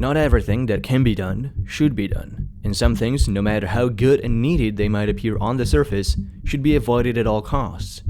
Not everything that can be done should be done, and some things, no matter how good and needed they might appear on the surface, should be avoided at all costs.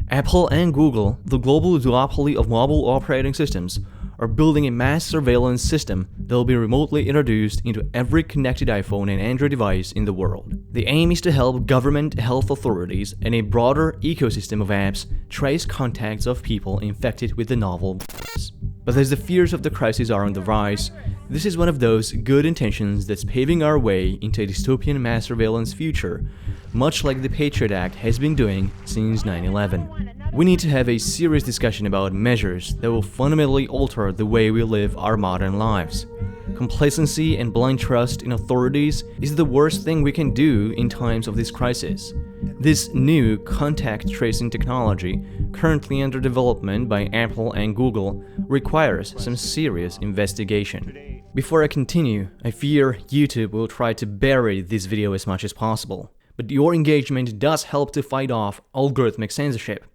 Apple and Google, the global duopoly of mobile operating systems, are building a mass surveillance system that will be remotely introduced into every connected iPhone and Android device in the world. The aim is to help government, health authorities, and a broader ecosystem of apps trace contacts of people infected with the novel virus. But as the fears of the crisis are on the rise, this is one of those good intentions that's paving our way into a dystopian mass surveillance future, much like the Patriot Act has been doing since 9/11. We need to have a serious discussion about measures that will fundamentally alter the way we live our modern lives. Complacency and blind trust in authorities is the worst thing we can do in times of this crisis. This new contact tracing technology, currently under development by Apple and Google, requires some serious investigation. Before I continue, I fear YouTube will try to bury this video as much as possible, but your engagement does help to fight off algorithmic censorship.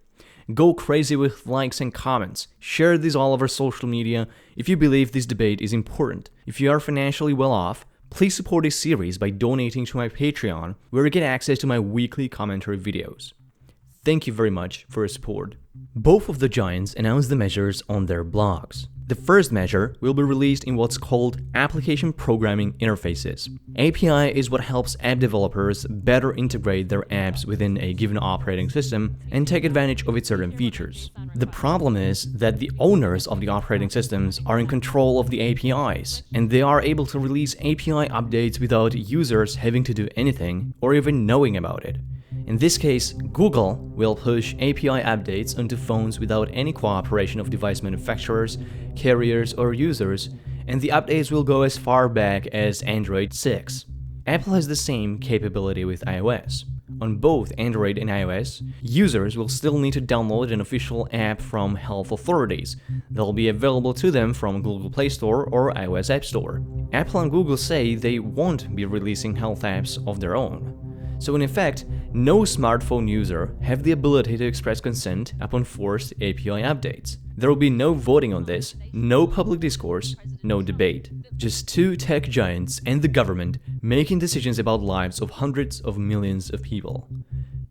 Go crazy with likes and comments. Share this all over social media if you believe this debate is important. If you are financially well off, please support this series by donating to my Patreon, where you get access to my weekly commentary videos. Thank you very much for your support. Both of the giants announced the measures on their blogs. The first measure will be released in what's called Application Programming Interfaces. API is what helps app developers better integrate their apps within a given operating system and take advantage of its certain features. The problem is that the owners of the operating systems are in control of the APIs, and they are able to release API updates without users having to do anything or even knowing about it. In this case, Google will push API updates onto phones without any cooperation of device manufacturers, carriers, or users, and the updates will go as far back as Android 6. Apple has the same capability with iOS. On both Android and iOS, users will still need to download an official app from health authorities. They'll be available to them from Google Play Store or iOS App Store. Apple and Google say they won't be releasing health apps of their own. So in effect, no smartphone user have the ability to express consent upon forced API updates. There will be no voting on this, no public discourse, no debate. Just two tech giants and the government making decisions about lives of hundreds of millions of people.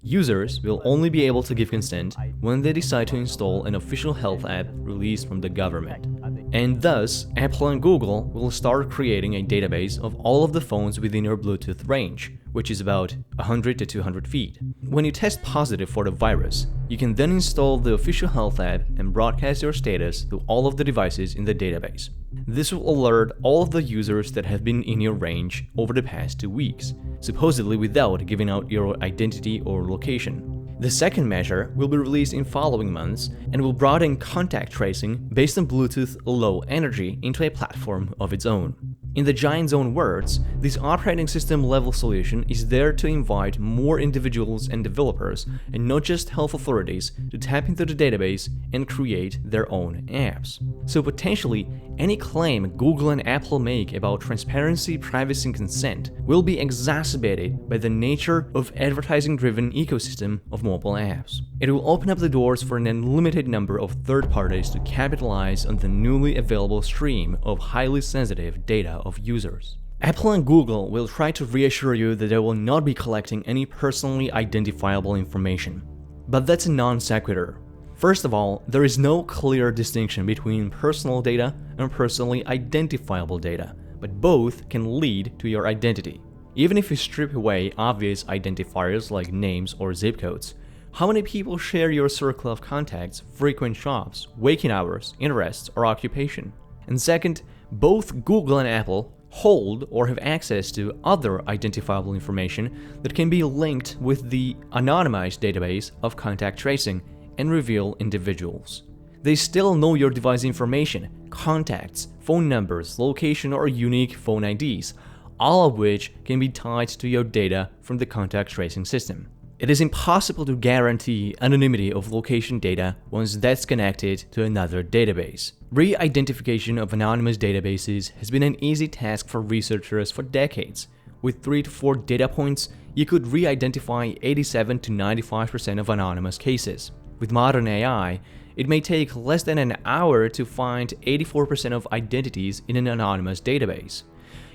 Users will only be able to give consent when they decide to install an official health app released from the government. And thus, Apple and Google will start creating a database of all of the phones within your Bluetooth range, which is about 100 to 200 feet. When you test positive for the virus, you can then install the official health app and broadcast your status to all of the devices in the database. This will alert all of the users that have been in your range over the past 2 weeks, supposedly without giving out your identity or location. The second measure will be released in following months and will broaden contact tracing based on Bluetooth Low Energy into a platform of its own. In the giant's own words, this operating system level solution is there to invite more individuals and developers, and not just health authorities, to tap into the database and create their own apps. So potentially, any claim Google and Apple make about transparency, privacy, and consent will be exacerbated by the nature of advertising-driven ecosystem of mobile apps. It will open up the doors for an unlimited number of third parties to capitalize on the newly available stream of highly sensitive data of users. Apple and Google will try to reassure you that they will not be collecting any personally identifiable information. But that's a non sequitur. First of all, there is no clear distinction between personal data and personally identifiable data, but both can lead to your identity. Even if you strip away obvious identifiers like names or zip codes, how many people share your circle of contacts, frequent shops, waking hours, interests, or occupation? And second, both Google and Apple hold or have access to other identifiable information that can be linked with the anonymized database of contact tracing and reveal individuals. They still know your device information, contacts, phone numbers, location, or unique phone IDs, all of which can be tied to your data from the contact tracing system. It is impossible to guarantee anonymity of location data once that's connected to another database. Re-identification of anonymous databases has been an easy task for researchers for decades. With 3 to 4 data points, you could re-identify 87 to 95% of anonymous cases. With modern AI, it may take less than an hour to find 84% of identities in an anonymous database.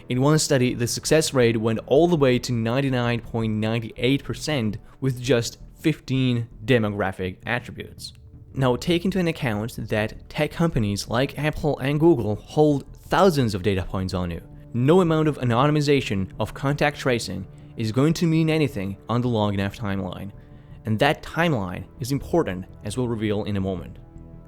In one study, the success rate went all the way to 99.98% with just 15 demographic attributes. Now, take into account that tech companies like Apple and Google hold thousands of data points on you. No amount of anonymization of contact tracing is going to mean anything on the long enough timeline. And that timeline is important, as we'll reveal in a moment.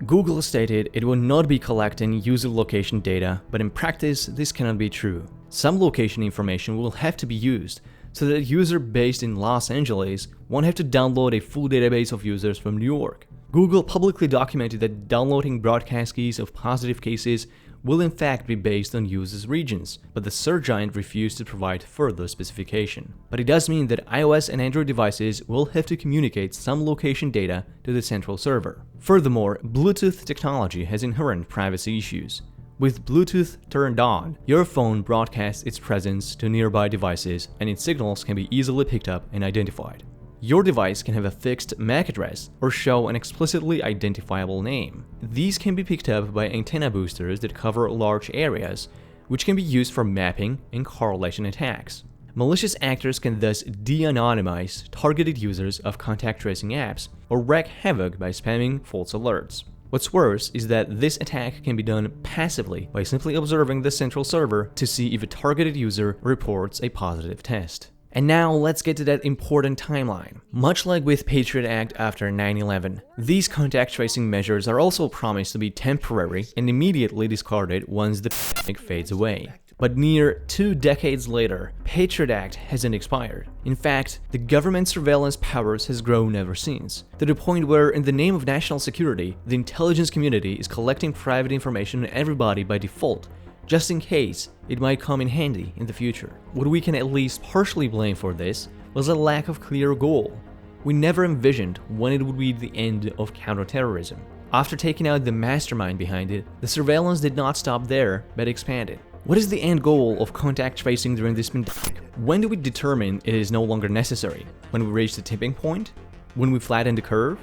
Google stated it will not be collecting user location data, but in practice, this cannot be true. Some location information will have to be used, so that a user based in Los Angeles won't have to download a full database of users from New York. Google publicly documented that downloading broadcast keys of positive cases will in fact be based on users' regions, but the search giant refused to provide further specification. But it does mean that iOS and Android devices will have to communicate some location data to the central server. Furthermore, Bluetooth technology has inherent privacy issues. With Bluetooth turned on, your phone broadcasts its presence to nearby devices and its signals can be easily picked up and identified. Your device can have a fixed MAC address or show an explicitly identifiable name. These can be picked up by antenna boosters that cover large areas, which can be used for mapping and correlation attacks. Malicious actors can thus de-anonymize targeted users of contact tracing apps or wreak havoc by spamming false alerts. What's worse is that this attack can be done passively by simply observing the central server to see if a targeted user reports a positive test. And now let's get to that important timeline. Much like with Patriot Act after 9/11, these contact tracing measures are also promised to be temporary and immediately discarded once the pandemic fades away. But near 2 decades later, Patriot Act hasn't expired. In fact, the government's surveillance powers has grown ever since, to the point where, in the name of national security, the intelligence community is collecting private information on everybody by default, just in case it might come in handy in the future. What we can at least partially blame for this was a lack of clear goal. We never envisioned when it would be the end of counterterrorism. After taking out the mastermind behind it, the surveillance did not stop there, but expanded. What is the end goal of contact tracing during this pandemic? When do we determine it is no longer necessary? When we reach the tipping point? When we flatten the curve?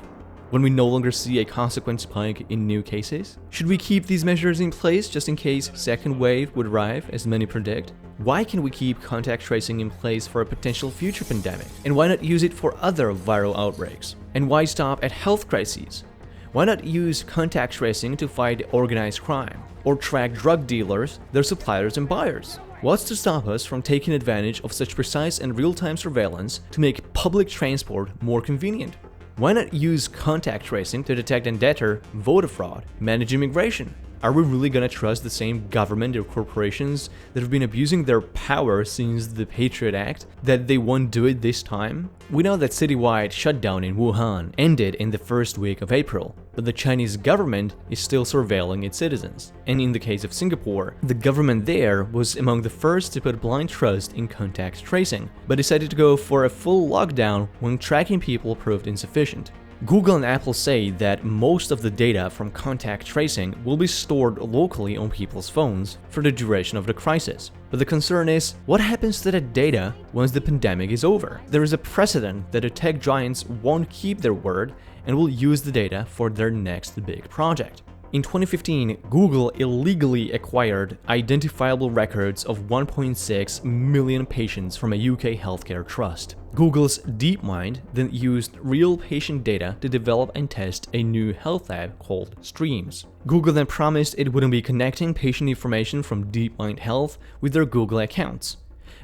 When we no longer see a consequent spike in new cases? Should we keep these measures in place just in case second wave would arrive, as many predict? Why can we keep contact tracing in place for a potential future pandemic? And why not use it for other viral outbreaks? And why stop at health crises? Why not use contact tracing to fight organized crime? Or track drug dealers, their suppliers and buyers? What's to stop us from taking advantage of such precise and real-time surveillance to make public transport more convenient? Why not use contact tracing to detect and deter voter fraud, manage immigration? Are we really gonna trust the same government or corporations that have been abusing their power since the Patriot Act that they won't do it this time? We know that citywide shutdown in Wuhan ended in the first week of April, but the Chinese government is still surveilling its citizens. And in the case of Singapore, the government there was among the first to put blind trust in contact tracing, but decided to go for a full lockdown when tracking people proved insufficient. Google and Apple say that most of the data from contact tracing will be stored locally on people's phones for the duration of the crisis. But the concern is, what happens to that data once the pandemic is over? There is a precedent that the tech giants won't keep their word and will use the data for their next big project. In 2015, Google illegally acquired identifiable records of 1.6 million patients from a UK healthcare trust. Google's DeepMind then used real patient data to develop and test a new health app called Streams. Google then promised it wouldn't be connecting patient information from DeepMind Health with their Google accounts.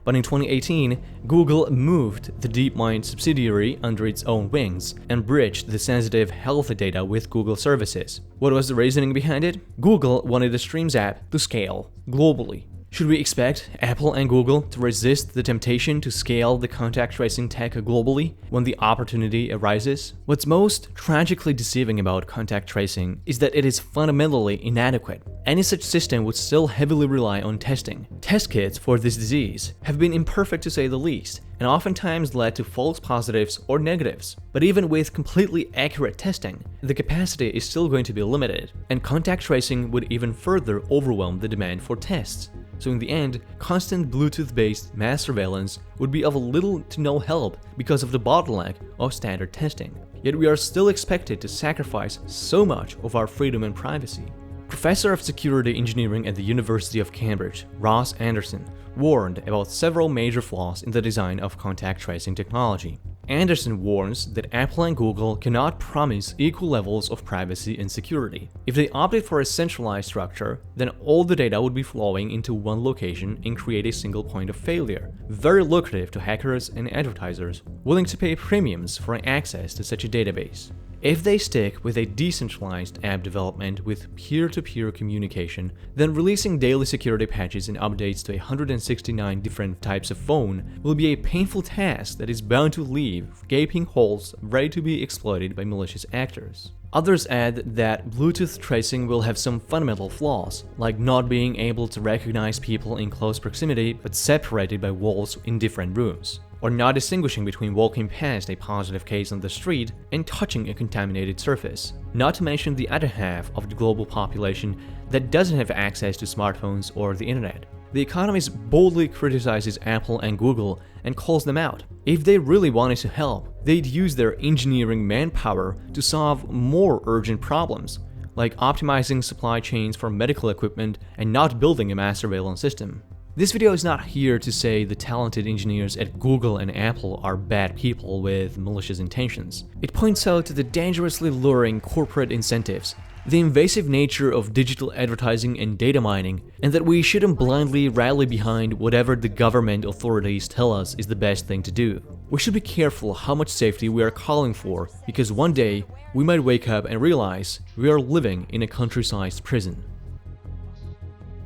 But in 2018, Google moved the DeepMind subsidiary under its own wings and bridged the sensitive health data with Google services. What was the reasoning behind it? Google wanted the Streams app to scale globally. Should we expect Apple and Google to resist the temptation to scale the contact tracing tech globally when the opportunity arises? What's most tragically deceiving about contact tracing is that it is fundamentally inadequate. Any such system would still heavily rely on testing. Test kits for this disease have been imperfect to say the least, and oftentimes led to false positives or negatives. But even with completely accurate testing, the capacity is still going to be limited, and contact tracing would even further overwhelm the demand for tests. So in the end, constant Bluetooth-based mass surveillance would be of little to no help because of the bottleneck of standard testing. yet we are still expected to sacrifice so much of our freedom and privacy. Professor of Security Engineering at the University of Cambridge, Ross Anderson, warned about several major flaws in the design of contact tracing technology. Anderson warns that Apple and Google cannot promise equal levels of privacy and security. If they opted for a centralized structure, then all the data would be flowing into one location and create a single point of failure, very lucrative to hackers and advertisers willing to pay premiums for access to such a database. If they stick with a decentralized app development with peer-to-peer communication, then releasing daily security patches and updates to 169 different types of phone will be a painful task that is bound to leave gaping holes ready to be exploited by malicious actors. Others add that Bluetooth tracing will have some fundamental flaws, like not being able to recognize people in close proximity but separated by walls in different rooms, or not distinguishing between walking past a positive case on the street and touching a contaminated surface, not to mention the other half of the global population that doesn't have access to smartphones or the internet. The Economist boldly criticizes Apple and Google and calls them out. If they really wanted to help, they'd use their engineering manpower to solve more urgent problems, like optimizing supply chains for medical equipment and not building a mass surveillance system. This video is not here to say the talented engineers at Google and Apple are bad people with malicious intentions. It points out to the dangerously luring corporate incentives, the invasive nature of digital advertising and data mining, and that we shouldn't blindly rally behind whatever the government authorities tell us is the best thing to do. We should be careful how much safety we are calling for, because one day we might wake up and realize we are living in a country-sized prison.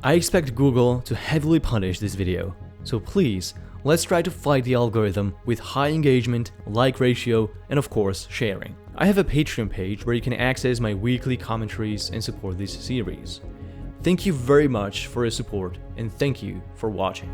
I expect Google to heavily punish this video, so please, let's try to fight the algorithm with high engagement, like ratio, and of course, sharing. I have a Patreon page where you can access my weekly commentaries and support this series. Thank you very much for your support, and thank you for watching.